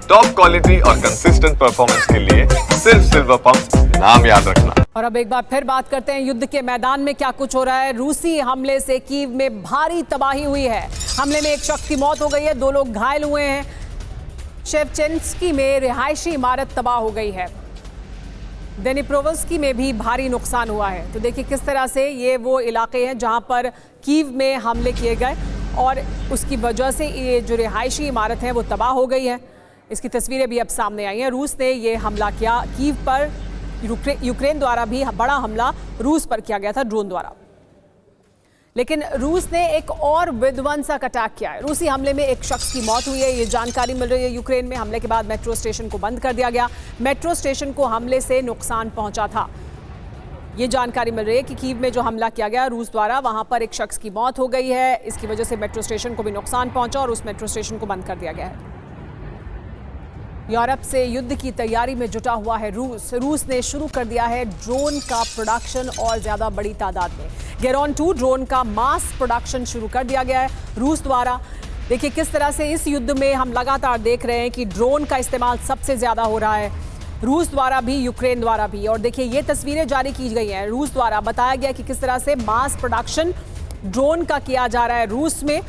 Top quality और consistent performance के लिए सिर्फ सिल्वर पंप नाम याद रखना। और अब एक बार फिर बात करते हैं युद्ध के मैदान में क्या कुछ हो रहा है। रूसी हमले से कीव में भारी तबाही हुई है। हमले में एक शख्स की मौत हो गई है, 2 लोग घायल हुए हैं। शेवचेंस्की में रिहायशी इमारत तबाह हो गई है। डेनिप्रोवस्की में भी भारी नुकसान हुआ है। तो देखिए किस तरह से ये वो इलाके हैं जहां पर कीव में हमले किए गए और उसकी वजह से ये जो रिहायशी इमारत है वो तबाह हो गई है। इसकी तस्वीरें भी अब सामने आई हैं। रूस ने ये हमला किया कीव पर। यूक्रेन द्वारा भी बड़ा हमला रूस पर किया गया था ड्रोन द्वारा, लेकिन रूस ने एक और विध्वंसक अटैक किया है। रूसी हमले में एक शख्स की मौत हुई है, ये जानकारी मिल रही है। यूक्रेन में हमले के बाद मेट्रो स्टेशन को बंद कर दिया गया। मेट्रो स्टेशन को हमले से नुकसान पहुंचा था, ये जानकारी मिल रही है कि कीव में जो हमला किया गया रूस द्वारा, वहां पर एक शख्स की मौत हो गई है। इसकी वजह से मेट्रो स्टेशन को भी नुकसान पहुंचा और उस मेट्रो स्टेशन को बंद कर दिया गया है। यूरोप से युद्ध की तैयारी में जुटा हुआ है रूस। रूस ने शुरू कर दिया है ड्रोन का प्रोडक्शन और ज्यादा बड़ी तादाद में। गेरॉन 2 ड्रोन का मास प्रोडक्शन शुरू कर दिया गया है रूस द्वारा। देखिए किस तरह से इस युद्ध में हम लगातार देख रहे हैं कि ड्रोन का इस्तेमाल सबसे ज्यादा हो रहा है, रूस द्वारा भी, यूक्रेन द्वारा भी। और देखिए ये तस्वीरें जारी की गई हैं रूस द्वारा। बताया गया कि किस तरह से मास प्रोडक्शन ड्रोन का किया जा रहा है रूस में।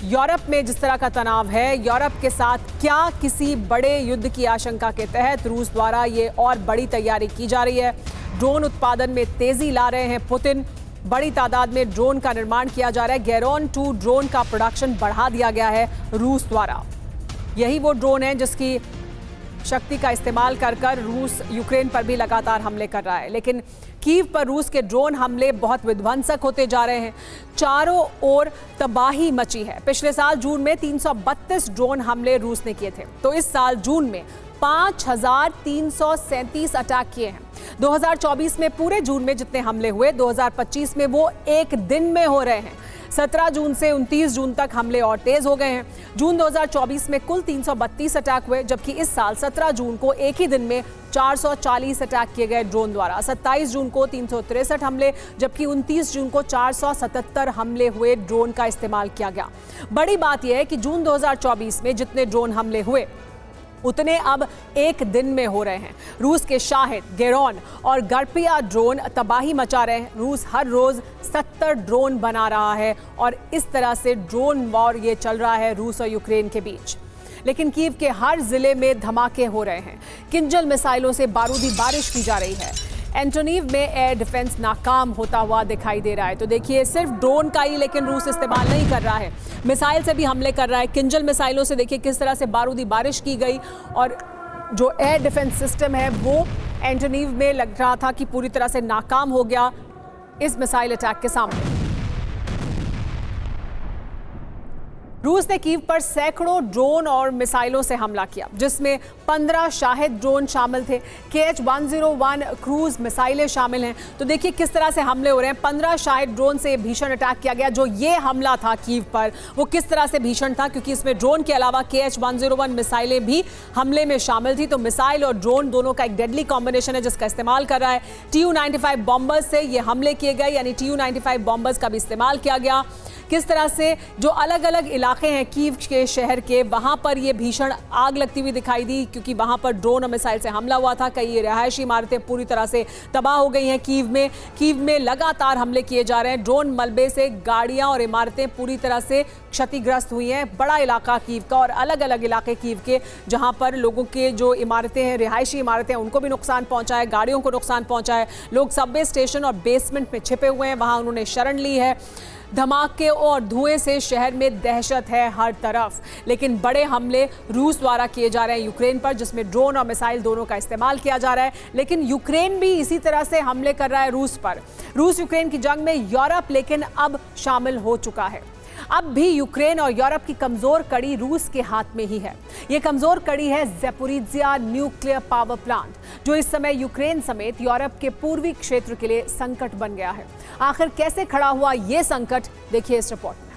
यूरोप में जिस तरह का तनाव है, यूरोप के साथ क्या किसी बड़े युद्ध की आशंका के तहत रूस द्वारा ये और बड़ी तैयारी की जा रही है। ड्रोन उत्पादन में तेजी ला रहे हैं पुतिन। बड़ी तादाद में ड्रोन का निर्माण किया जा रहा है। गेरॉन 2 ड्रोन का प्रोडक्शन बढ़ा दिया गया है रूस द्वारा। यही वो ड्रोन है जिसकी शक्ति का इस्तेमाल कर रूस यूक्रेन पर भी लगातार हमले कर रहा है। लेकिन कीव पर रूस के ड्रोन हमले बहुत विध्वंसक होते जा रहे हैं। चारों ओर तबाही मची है। पिछले साल जून में 332 ड्रोन हमले रूस ने किए थे, तो इस साल जून में 5337 अटैक किए हैं। 2024 में पूरे जून में जितने हमले हुए, 2025 में वो एक दिन में हो रहे हैं। 17 जून से 29 जून तक हमले और तेज हो गए हैं। जून 2024 में कुल 332 अटैक हुए, जबकि इस साल 17 जून को एक ही दिन में 440 अटैक किए गए ड्रोन द्वारा। 27 जून को 363 हमले, जबकि 29 जून को 477 हमले हुए ड्रोन का इस्तेमाल किया गया। बड़ी बात यह है कि जून 2024 में जितने ड्रोन हमले हुए उतने अब एक दिन में हो रहे हैं। रूस के शाहिद, गेरॉन और गर्पिया ड्रोन तबाही मचा रहे हैं। रूस हर रोज 70 ड्रोन बना रहा है और इस तरह से ड्रोन वॉर ये चल रहा है रूस और यूक्रेन के बीच। लेकिन कीव के हर जिले में धमाके हो रहे हैं। किंजल मिसाइलों से बारूदी बारिश की जा रही है। एंटोनीव में एयर डिफेंस नाकाम होता हुआ दिखाई दे रहा है। तो देखिए सिर्फ ड्रोन का ही लेकिन रूस इस्तेमाल नहीं कर रहा है, मिसाइल से भी हमले कर रहा है। किंजल मिसाइलों से देखिए किस तरह से बारूदी बारिश की गई और जो एयर डिफेंस सिस्टम है वो एंटोनीव में लग रहा था कि पूरी तरह से नाकाम हो गया इस मिसाइल अटैक के सामने। रूस ने कीव पर सैकड़ों ड्रोन और मिसाइलों से हमला किया, जिसमें 15 शाहिद ड्रोन शामिल थे। KH-101 क्रूज मिसाइलें शामिल हैं। तो देखिए किस तरह से हमले हो रहे हैं। 15 शाहिद ड्रोन से भीषण अटैक किया गया। जो ये हमला था कीव पर वो किस तरह से भीषण था, क्योंकि इसमें ड्रोन के अलावा KH-101 मिसाइलें भी हमले में शामिल थी। तो मिसाइल और ड्रोन दोनों का एक डेडली कॉम्बिनेशन है जिसका इस्तेमाल कर रहा है। TU-95 बॉम्बर्स से ये हमले किए गए, यानी TU-95 बॉम्बर्स का भी इस्तेमाल किया गया। किस तरह से जो अलग अलग इलाके हैं कीव के शहर के, वहां पर ये भीषण आग लगती हुई दिखाई दी, क्योंकि वहां पर ड्रोन और मिसाइल से हमला हुआ था। कई रिहायशी इमारतें पूरी तरह से तबाह हो गई हैं कीव में लगातार हमले किए जा रहे हैं। ड्रोन मलबे से गाड़ियां और इमारतें पूरी तरह से क्षतिग्रस्त हुई हैं। बड़ा इलाका कीव का और अलग अलग इलाके कीव के जहां पर लोगों के जो इमारतें हैं, रिहायशी इमारतें, उनको भी नुकसान पहुंचा है, गाड़ियों को नुकसान पहुंचा है। लोग सबवे स्टेशन और बेसमेंट में छिपे हुए हैं, वहां उन्होंने शरण ली है। धमाके और धुएं से शहर में दहशत है हर तरफ। लेकिन बड़े हमले रूस द्वारा किए जा रहे हैं यूक्रेन पर, जिसमें ड्रोन और मिसाइल दोनों का इस्तेमाल किया जा रहा है। लेकिन यूक्रेन भी इसी तरह से हमले कर रहा है रूस पर। रूस यूक्रेन की जंग में यूरोप लेकिन अब शामिल हो चुका है। अब भी यूक्रेन और यूरोप की कमजोर कड़ी रूस के हाथ में ही है। यह कमजोर कड़ी है ज़ैपोरिज़िया न्यूक्लियर पावर प्लांट, जो इस समय यूक्रेन समेत यूरोप के पूर्वी क्षेत्र के लिए संकट बन गया है। आखिर कैसे खड़ा हुआ यह संकट, देखिए इस रिपोर्ट में।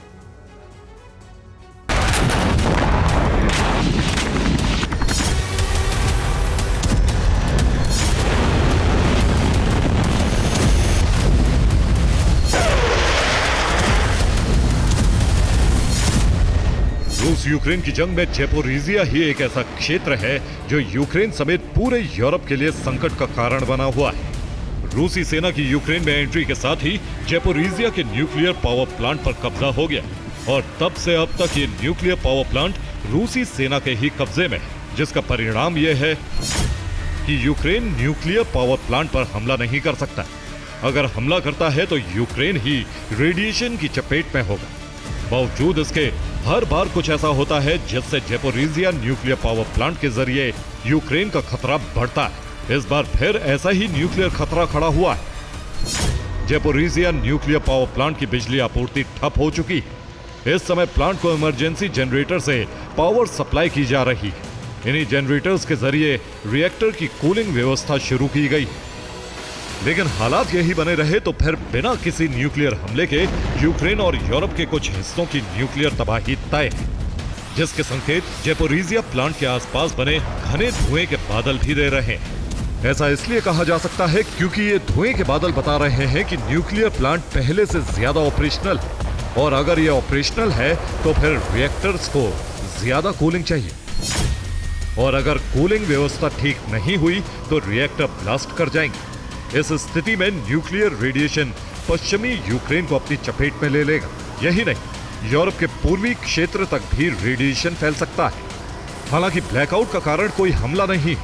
रूस रूस यूक्रेन की जंग में ज़ेपोरिजिया ही एक ऐसा क्षेत्र है जो यूक्रेन समेत पूरे यूरोप के लिए संकट का कारण बना हुआ है। रूसी सेना की यूक्रेन में एंट्री के साथ ही ज़ेपोरिजिया के न्यूक्लियर पावर प्लांट पर कब्जा हो गया और तब से अब तक ये न्यूक्लियर पावर प्लांट रूसी सेना के ही कब्जे में है, जिसका परिणाम ये है कि यूक्रेन न्यूक्लियर पावर प्लांट पर हमला नहीं कर सकता। अगर हमला करता है तो यूक्रेन ही रेडिएशन की चपेट में होगा। बावजूद इसके हर बार कुछ ऐसा होता है जिससे ज़ेपोरिजिया न्यूक्लियर पावर प्लांट के जरिए यूक्रेन का खतरा बढ़ता है। इस बार फिर ऐसा ही न्यूक्लियर खतरा खड़ा हुआ है। ज़ेपोरिजिया न्यूक्लियर पावर प्लांट की बिजली आपूर्ति ठप हो चुकी है। इस समय प्लांट को इमरजेंसी जनरेटर से पावर सप्लाई की जा रही है। इन्हीं जनरेटर्स के जरिए रिएक्टर की कूलिंग व्यवस्था शुरू की गई, लेकिन हालात यही बने रहे तो फिर बिना किसी न्यूक्लियर हमले के यूक्रेन और यूरोप के कुछ हिस्सों की न्यूक्लियर तबाही तय है, जिसके संकेत ज़ेपोरिजिया प्लांट के आसपास बने घने धुएं के बादल भी दे रहे हैं। ऐसा इसलिए कहा जा सकता है क्योंकि ये धुएं के बादल बता रहे हैं कि न्यूक्लियर प्लांट पहले से ज्यादा ऑपरेशनल है, और अगर ये ऑपरेशनल है तो फिर रिएक्टर्स को ज्यादा कूलिंग चाहिए, और अगर कूलिंग व्यवस्था ठीक नहीं हुई तो रिएक्टर ब्लास्ट कर जाएंगे। इस स्थिति में न्यूक्लियर रेडिएशन पश्चिमी यूक्रेन को अपनी चपेट में ले लेगा। यही नहीं, यूरोप के पूर्वी क्षेत्र तक भी रेडिएशन फैल सकता है। हालांकि ब्लैकआउट का कारण कोई हमला नहीं,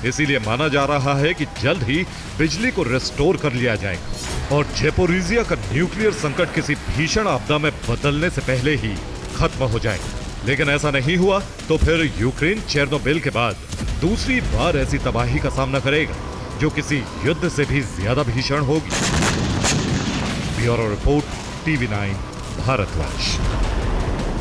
इसीलिए माना जा रहा है कि जल्द ही बिजली को रिस्टोर कर लिया जाएगा और ज़ेपोरिजिया का न्यूक्लियर संकट किसी भीषण आपदा में बदलने से पहले ही खत्म हो जाएगा। लेकिन ऐसा नहीं हुआ तो फिर यूक्रेन चेरनोबिल के बाद दूसरी बार ऐसी तबाही का सामना करेगा जो किसी युद्ध से भी ज्यादा भीषण होगी। Bureau report, TV9 Bharatvarsh.